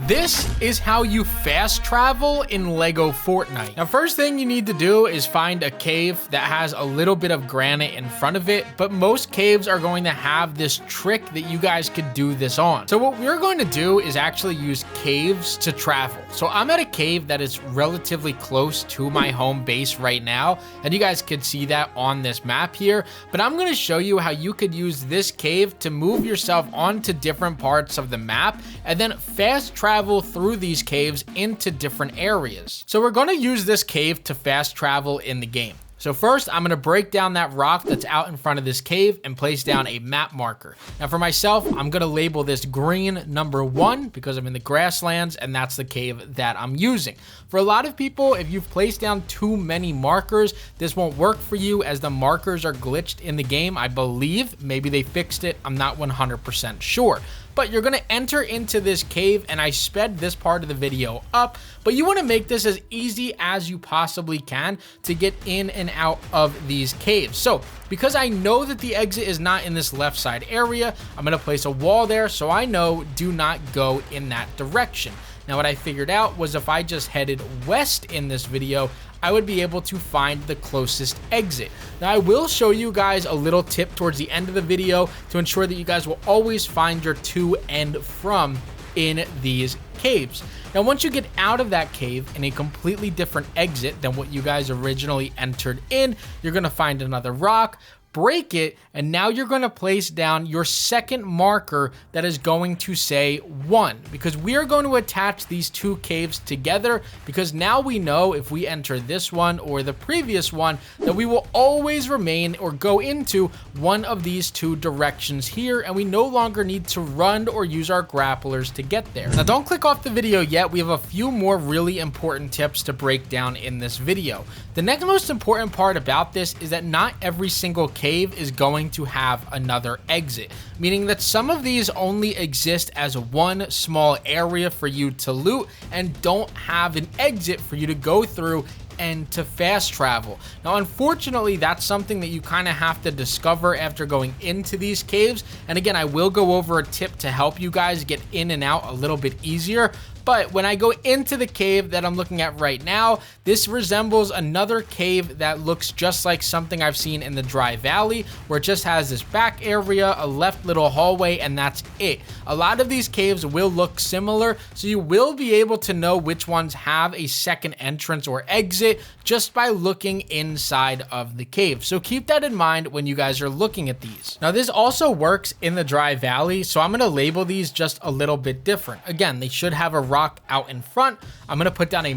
This is how you fast travel in Lego Fortnite. Now, first thing you need to do is find a cave that has a little bit of granite in front of it, but most caves are going to have this trick that you guys could do this on. So what we're going to do is actually use caves to travel. So I'm at a cave that is relatively close to my home base right now, and you guys could see that on this map here, but I'm going to show you how you could use this cave to move yourself onto different parts of the map and then fast travel through these caves into different areas. So we're going to use this cave to fast travel in the game. So first, I'm going to break down that rock that's out in front of this cave and place down a map marker. Now for myself, I'm going to label this green number 1 because I'm in the grasslands and that's the cave that I'm using. For a lot of people, if you've placed down too many markers, this won't work for you as the markers are glitched in the game, I believe. Maybe they fixed it. I'm not 100% sure. But you're going to enter into this cave, and I sped this part of the video up, but you want to make this as easy as you possibly can to get in and out of these caves. So because I know that the exit is not in this left side area, I'm going to place a wall there so I know do not go in that direction. Now what I figured out was if I just headed west in this video, I would be able to find the closest exit. Now I will show you guys a little tip towards the end of the video to ensure that you guys will always find your to and from in these caves. Now once you get out of that cave in a completely different exit than what you guys originally entered in, you're going to find another rock, break it, and now you're going to place down your second marker that is going to say 1, because we are going to attach these two caves together, because now we know if we enter this one or the previous one that we will always remain or go into one of these two directions here, and we no longer need to run or use our grapplers to get there. Now don't click off the video yet. We have a few more really important tips to break down in this video. The next most important part about this is that not every single cave is going to have another exit, meaning that some of these only exist as one small area for you to loot and don't have an exit for you to go through and to fast travel. Now unfortunately, that's something that you kind of have to discover after going into these caves, and again, I will go over a tip to help you guys get in and out a little bit easier. But when I go into the cave that I'm looking at right now, this resembles another cave that looks just like something I've seen in the Dry Valley, where it just has this back area, a left little hallway, and that's it. A lot of these caves will look similar, so you will be able to know which ones have a second entrance or exit just by looking inside of the cave. So keep that in mind when you guys are looking at these. Now this also works in the Dry Valley, so I'm going to label these just a little bit different. Again, they should have a rock out in front. I'm going to put down a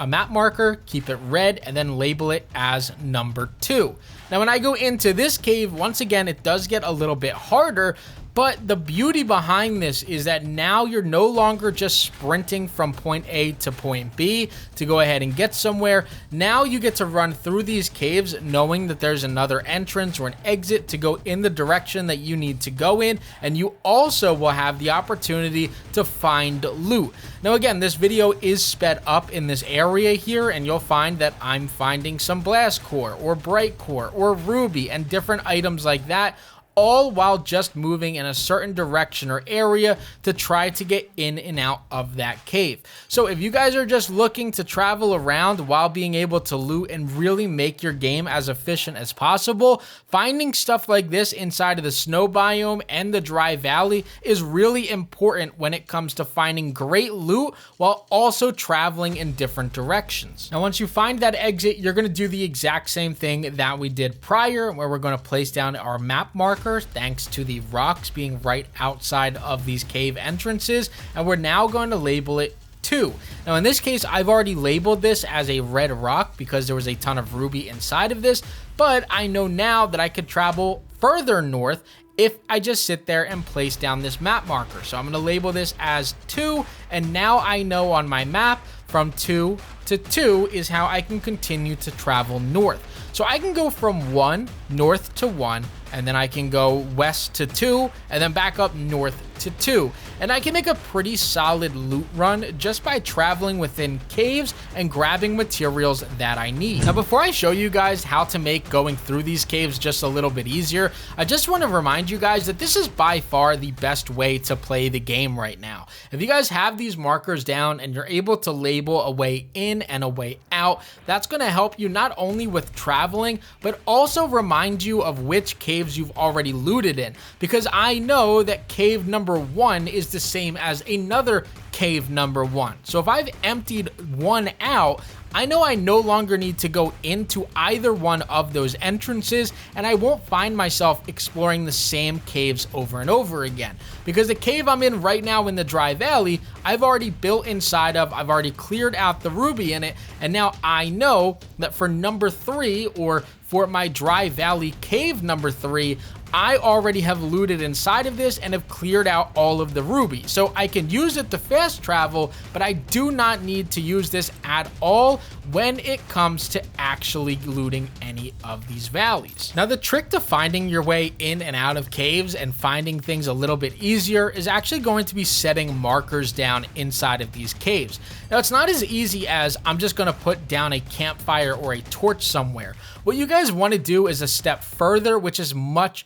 map marker, keep it red, and then label it as number 2. Now when I go into this cave, once again, it does get a little bit harder, but the beauty behind this is that now you're no longer just sprinting from point A to point B to go ahead and get somewhere. Now you get to run through these caves knowing that there's another entrance or an exit to go in the direction that you need to go in, and you also will have the opportunity to find loot. Now again, this video is sped up in this area here, and you'll find that I'm finding some blast core or bright core or ruby and different items like that, all while just moving in a certain direction or area to try to get in and out of that cave. So if you guys are just looking to travel around while being able to loot and really make your game as efficient as possible, finding stuff like this inside of the snow biome and the Dry Valley is really important when it comes to finding great loot while also traveling in different directions. Now once you find that exit, you're going to do the exact same thing that we did prior, where we're going to place down our map marker thanks to the rocks being right outside of these cave entrances, and we're now going to label it 2. Now in this case, I've already labeled this as a red rock because there was a ton of ruby inside of this, but I know now that I could travel further north if I just sit there and place down this map marker. So I'm going to label this as 2, and now I know on my map from 2 to 2 is how I can continue to travel north. So I can go from 1 north to 1 and then I can go west to 2, and then back up north to 2. And I can make a pretty solid loot run just by traveling within caves and grabbing materials that I need. Now, before I show you guys how to make going through these caves just a little bit easier, I just want to remind you guys that this is by far the best way to play the game right now. If you guys have these markers down and you're able to label a way in and a way out, that's going to help you not only with traveling, but also remind you of which caves you've already looted in. Because I know that cave number 1 is the same as another cave number 1. So if I've emptied one out, I know I no longer need to go into either one of those entrances, and I won't find myself exploring the same caves over and over again. Because the cave I'm in right now in the Dry Valley, I've already built inside of, I've already cleared out the ruby in it, and now I know that for number 3, or for my Dry Valley cave number 3, I already have looted inside of this and have cleared out all of the ruby. So I can use it to fast travel, but I do not need to use this at all when it comes to actually looting any of these valleys. Now, the trick to finding your way in and out of caves and finding things a little bit easier is actually going to be setting markers down inside of these caves. Now, it's not as easy as I'm just going to put down a campfire or a torch somewhere. What you guys want to do is a step further, which is much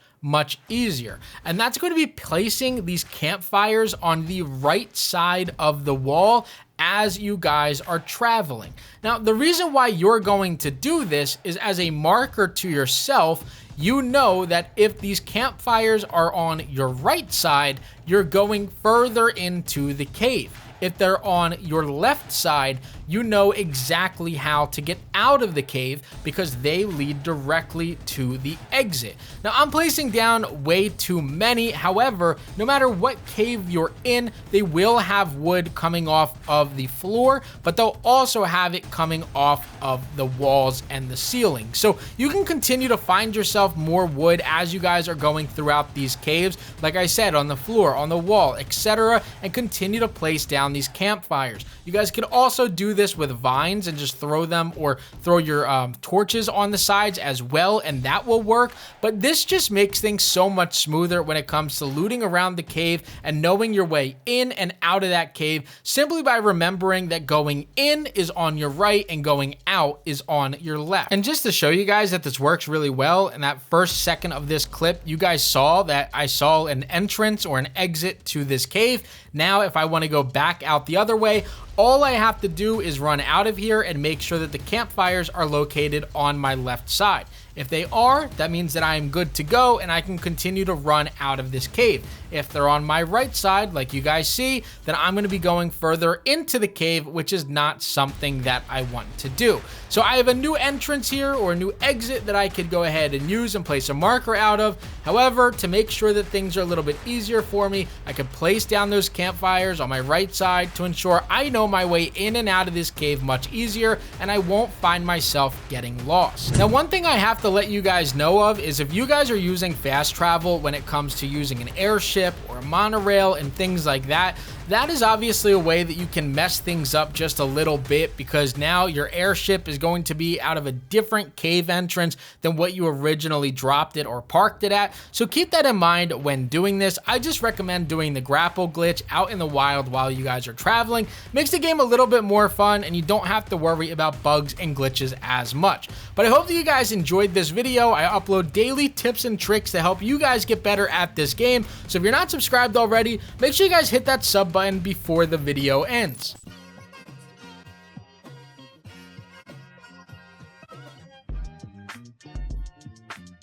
easier, and that's going to be placing these campfires on the right side of the wall as you guys are traveling. Now, the reason why you're going to do this is as a marker to yourself. You know that if these campfires are on your right side, you're going further into the cave. If they're on your left side, you know exactly how to get out of the cave because they lead directly to the exit. Now, I'm placing down way too many. However, no matter what cave you're in, they will have wood coming off of the floor, but they'll also have it coming off of the walls and the ceiling. So you can continue to find yourself more wood as you guys are going throughout these caves, like I said, on the floor, on the wall, etc., and continue to place down these campfires. You guys can also do this with vines and just throw them, or throw your torches on the sides as well, and that will work. But this just makes things so much smoother when it comes to looting around the cave and knowing your way in and out of that cave, simply by remembering that going in is on your right and going out is on your left. And just to show you guys that this works really well, in that first second of this clip, you guys saw that I saw an entrance or an exit to this cave. Now, if I want to go back out the other way, all I have to do is run out of here and make sure that the campfires are located on my left side. If they are, that means that I am good to go and I can continue to run out of this cave. If they're on my right side, like you guys see, then I'm going to be going further into the cave, which is not something that I want to do. So I have a new entrance here, or a new exit, that I could go ahead and use and place a marker out of. However, to make sure that things are a little bit easier for me, I could place down those campfires on my right side to ensure I know my way in and out of this cave much easier, and I won't find myself getting lost. Now, one thing I have to let you guys know of is if you guys are using fast travel when it comes to using an airship or a monorail and things like that, that is obviously a way that you can mess things up just a little bit, because now your airship is going to be out of a different cave entrance than what you originally dropped it or parked it at. So keep that in mind when doing this. I just recommend doing the grapple glitch out in the wild while you guys are traveling. Makes the game a little bit more fun, and you don't have to worry about bugs and glitches as much. But I hope that you guys enjoyed this video. I upload daily tips and tricks to help you guys get better at this game. So if you're not subscribed already, make sure you guys hit that sub button before the video ends.